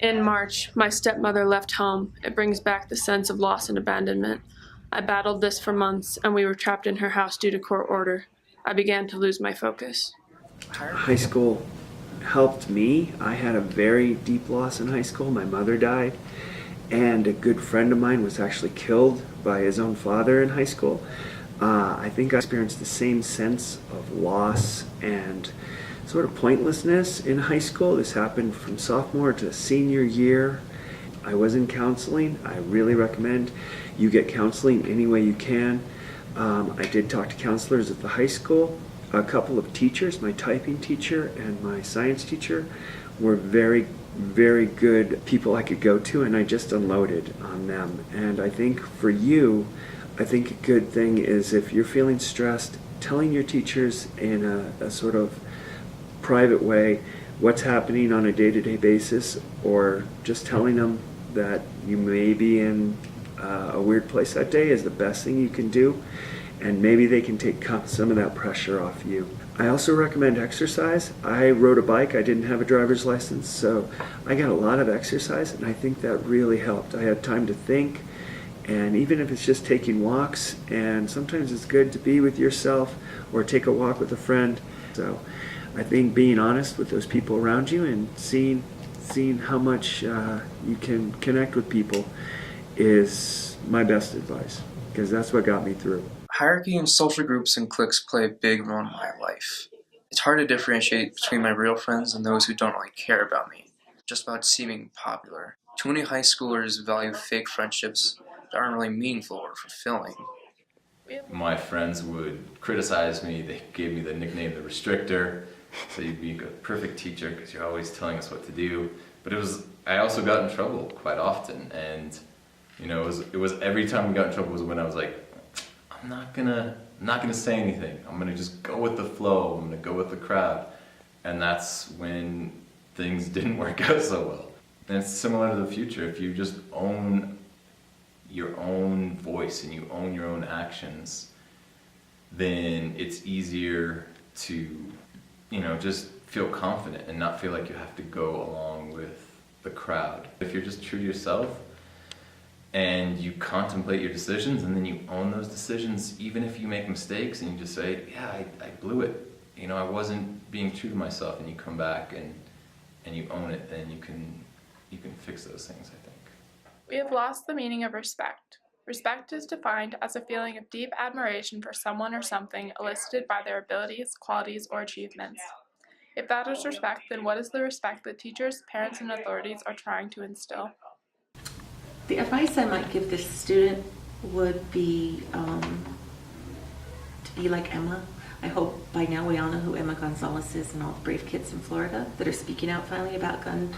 In March, my stepmother left home. It brings back the sense of loss and abandonment. I battled this for months, and we were trapped in her house due to court order. I began to lose my focus. High school helped me. I had a very deep loss in high school. My mother died, and a good friend of mine was actually killed by his own father in high school. I think I experienced the same sense of loss and sort of pointlessness in high school. This happened from sophomore to senior year. I was in counseling. I really recommend you get counseling any way you can. I did talk to counselors at the high school. A couple of teachers, my typing teacher and my science teacher, were very, very good people I could go to, and I just unloaded on them. And I think for you, I think a good thing is if you're feeling stressed, telling your teachers in a sort of private way what's happening on a day-to-day basis, or just telling them that you may be in a weird place that day is the best thing you can do, and maybe they can take some of that pressure off you. I also recommend exercise. I rode a bike. I didn't have a driver's license, so I got a lot of exercise, and I think that really helped. I had time to think, and even if it's just taking walks, and sometimes it's good to be with yourself or take a walk with a friend. So I think being honest with those people around you and seeing how much you can connect with people is my best advice, because that's what got me through. Hierarchy and social groups and cliques play a big role in my life. It's hard to differentiate between my real friends and those who don't really care about me, just about seeming popular. Too many high schoolers value fake friendships that aren't really meaningful or fulfilling. My friends would criticize me. They gave me the nickname the restrictor. So you'd be a perfect teacher because you're always telling us what to do. But I also got in trouble quite often, and it was every time we got in trouble was when I was like, I'm not gonna say anything. I'm gonna just go with the flow. I'm gonna go with the crowd, and that's when things didn't work out so well. And it's similar to the future. If you just own your own voice and you own your own actions, then it's easier to just feel confident and not feel like you have to go along with the crowd. If you're just true to yourself and you contemplate your decisions and then you own those decisions, even if you make mistakes, and you just say, yeah, I blew it. I wasn't being true to myself, and you come back and you own it, then you can fix those things, I think. We have lost the meaning of respect. Respect is defined as a feeling of deep admiration for someone or something elicited by their abilities, qualities, or achievements. If that is respect, then what is the respect that teachers, parents, and authorities are trying to instill? The advice I might give this student would be to be like Emma. I hope by now we all know who Emma Gonzalez is, and all the brave kids in Florida that are speaking out finally about gun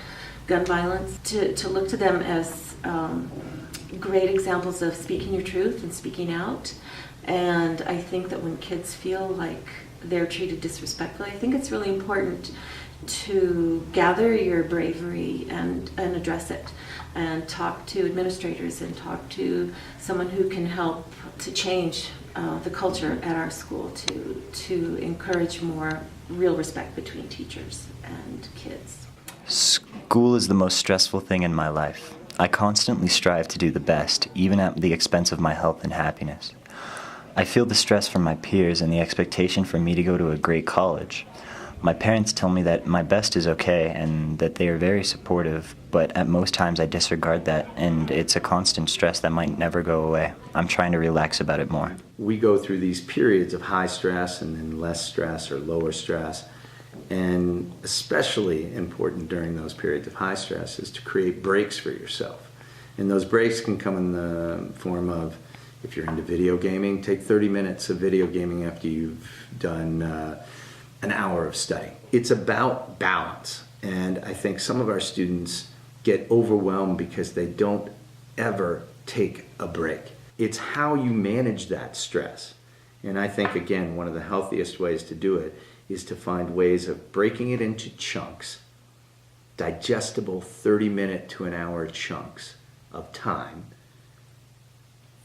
violence. To look to them as great examples of speaking your truth and speaking out. And I think that when kids feel like they're treated disrespectfully, I think it's really important to gather your bravery and address it, and talk to administrators and talk to someone who can help to change the culture at our school to encourage more real respect between teachers and kids. School is the most stressful thing in my life. I constantly strive to do the best, even at the expense of my health and happiness. I feel the stress from my peers and the expectation for me to go to a great college. My parents tell me that my best is okay and that they are very supportive, but at most times I disregard that, and it's a constant stress that might never go away. I'm trying to relax about it more. We go through these periods of high stress and then less stress or lower stress, and especially important during those periods of high stress is to create breaks for yourself. And those breaks can come in the form of, if you're into video gaming, take 30 minutes of video gaming after you've done an hour of studying. It's about balance, and I think some of our students get overwhelmed because they don't ever take a break. It's how you manage that stress. And I think, again, one of the healthiest ways to do it is to find ways of breaking it into chunks, digestible 30-minute to an hour chunks of time,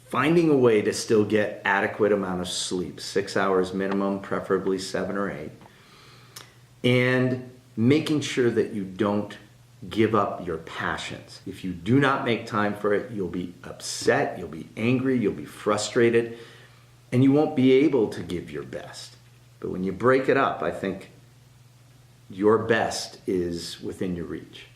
finding a way to still get adequate amount of sleep, 6 hours minimum, preferably 7 or 8, and making sure that you don't give up your passions. If you do not make time for it, you'll be upset, you'll be angry, you'll be frustrated, and you won't be able to give your best. But when you break it up, I think your best is within your reach.